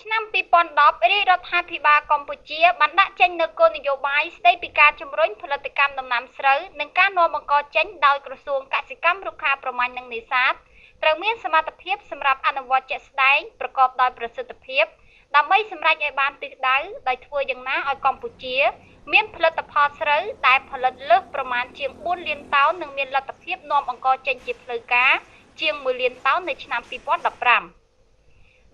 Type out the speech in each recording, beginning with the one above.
ឆ្នាំ2010រាជរដ្ឋាភិបាលកម្ពុជាបានដាក់ចេញនូវគោលនយោបាយស្តីពីការជំរុញផលិតកម្មដំណាំស្រូវនិងការនាំបង្កចេញដោយក្រសួងកសិកម្មរុក្ខាប្រមាញ់និងនេសាទត្រូវមានសមត្ថភាពសម្រាប់អនុវត្តជាក់ស្ដែងប្រកបដោយប្រសិទ្ធភាពដើម្បីសម្រេចឲ្យបានទិសដៅដោយធ្វើយ៉ាងណាឲ្យកម្ពុជាមានផលិតផលស្រូវដែលផលិតលើសប្រមាណជាង4លានតោននិងមានលទ្ធភាពនាំបង្កចេញជាផ្លូវការជាង1លានតោននៅឆ្នាំ2015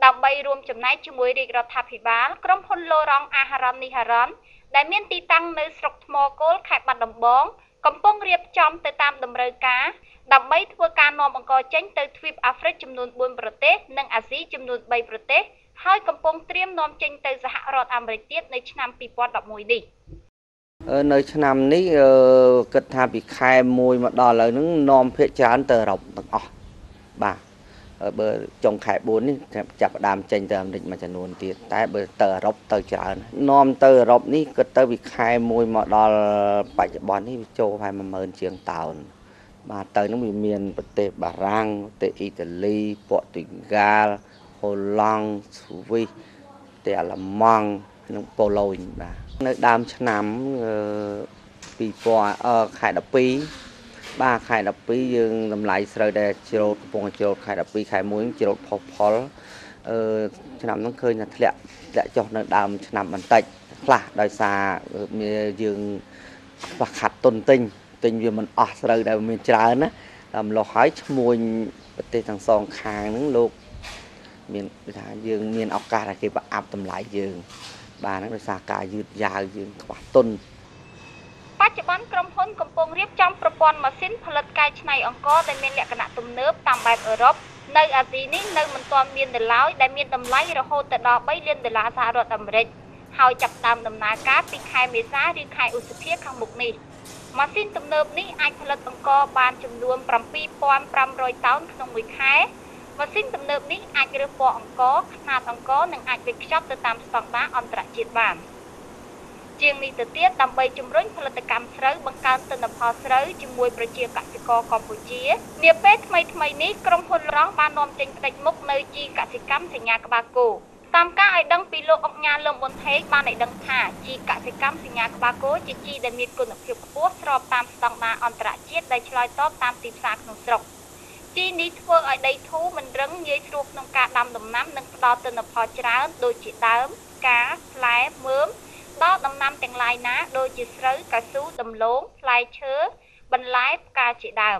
ដើម្បីរួមចំណែកជាមួយរាជរដ្ឋាភិបាលក្រុមហ៊ុនឡូរ៉ង់អាហារ៉ាន់នីហារ៉ាន់ដែលមានទីតាំងនៅស្រុកថ្មគោលខេត្តបាត់ដំបងកំពុងរៀបចំទៅតាមតម្រូវការដើម្បីធ្វើការនាំបង្កចេញទៅទ្វីបអាហ្វ្រិកចំនួន4ប្រទេសនិងអាស៊ីចំនួន3ប្រទេសហើយកំពុងត្រៀមនាំចេញទៅសហរដ្ឋអាមេរិកទៀតនៅឆ្នាំ2011នេះនៅឆ្នាំនេះគិតថាពីខែ1មកដល់ឥឡូវហ្នឹងនាំភាគច្រើនទៅអឺរ៉ុបទាំងអស់បាទបើចុងខែ4នេះចាប់ផ្ដើមចេញទៅអាមេរិកមួយចំនួនទៀតតែបើទៅអឺរ៉ុបទៅច្រើននាំទៅអឺរ៉ុបនេះគិតទៅពីខែ1មកដល់បច្ចុប្បន្ននេះវាចូលប្រហែល10000ជាងតោនបាទទៅនោះវាមានប្រទេសបារាំងប្រទេសអ៊ីតាលីព័រទុយហ្គាល់ហូឡង់ស្វីសប្រទេសអាល្លឺម៉ង់និងប៉ូឡូញបាទនៅដើមឆ្នាំ2000ខែ12បាទខែ12យើងតម្លៃស្រូវដែលច្រូតកំពុងច្រូតខែ12ខែ1ច្រូតផុសផលឆ្នាំហ្នឹងឃើញថាធ្លាក់ចុះនៅដើមឆ្នាំបន្តិចខ្លះដោយសារយើងខ្វះខាតទុនទិញវាមិនអស់ស្រូវដែលមានច្រើនណាតែម្ល៉េះហើយឈ្មួញប្រទេសទាំងសងខាងហ្នឹងលោកមានថាយើងមានឱកាសឲ្យគេប្រអាប់តម្លៃយើងបាទហ្នឹងដោយសារការយឺតយ៉ាវយើងខ្វះទុនបច្ចុប្បន្នក្រុមហ៊ុនកំពុងរៀបចំប្រព័ន្ធម៉ាស៊ីនផលិតកែច្នៃអង្ករដែលមានលក្ខណៈទំនើបតាមបែបអឺរ៉ុបនៅអាស៊ីនេះនៅមិនទាន់មាននៅឡើយដែលមានតម្លៃរហូតទៅដល់3លានដុល្លារសហរដ្ឋអាមេរិកហើយចាប់ផ្ដើមដំណើរការពីខែមេសាឬខែឧសភាខាងមុខនេះម៉ាស៊ីនទំនើបនេះអាចផលិតអង្ករបានចំនួន7500តោនក្នុងមួយខែម៉ាស៊ីនទំនើបនេះអាចរើសពណ៌អង្ករខ្នាតអង្ករនិងអាចវេចខ្ចប់ទៅតាមស្តង់ដារអន្តរជាតិបានជាងនេះទៅទៀតដើម្បីជំរុញផលិតកម្មស្រូវបង្កើនទិន្នផលស្រូវជាមួយប្រជាកសិករកម្ពុជានាពេលថ្មីនេះក្រុមហ៊ុនឡូរ៉ង់បាននាំចេញផ្ដាច់មុខនៅជីកសិកម្មសញ្ញាក្បាលគោតាមការឲ្យដឹងពីលោកអុកញ៉ាលឹមប៊ុនហេងបានឲ្យដឹងថាជីកសិកម្មសញ្ញាក្បាលគោជាជីដែលមានគុណភាពខ្ពស់ស្របតាមស្តង់ដារអន្តរជាតិដែលឆ្លើយតបតាមទីផ្សារក្នុងស្រុកជីនេះធ្វើឲ្យដីធូរមិនរឹងងាយស្រួលក្នុងការដាំដំណាំនិងផ្ដល់ទិន្នផលច្រើនដូចជាដើមផ្កាផ្លែមើមដល់ដំណាំទាំងឡាយណាដូចជាស្រូវកៅស៊ូដំឡូងផ្លែឈើបន្លែផ្កាជាដើម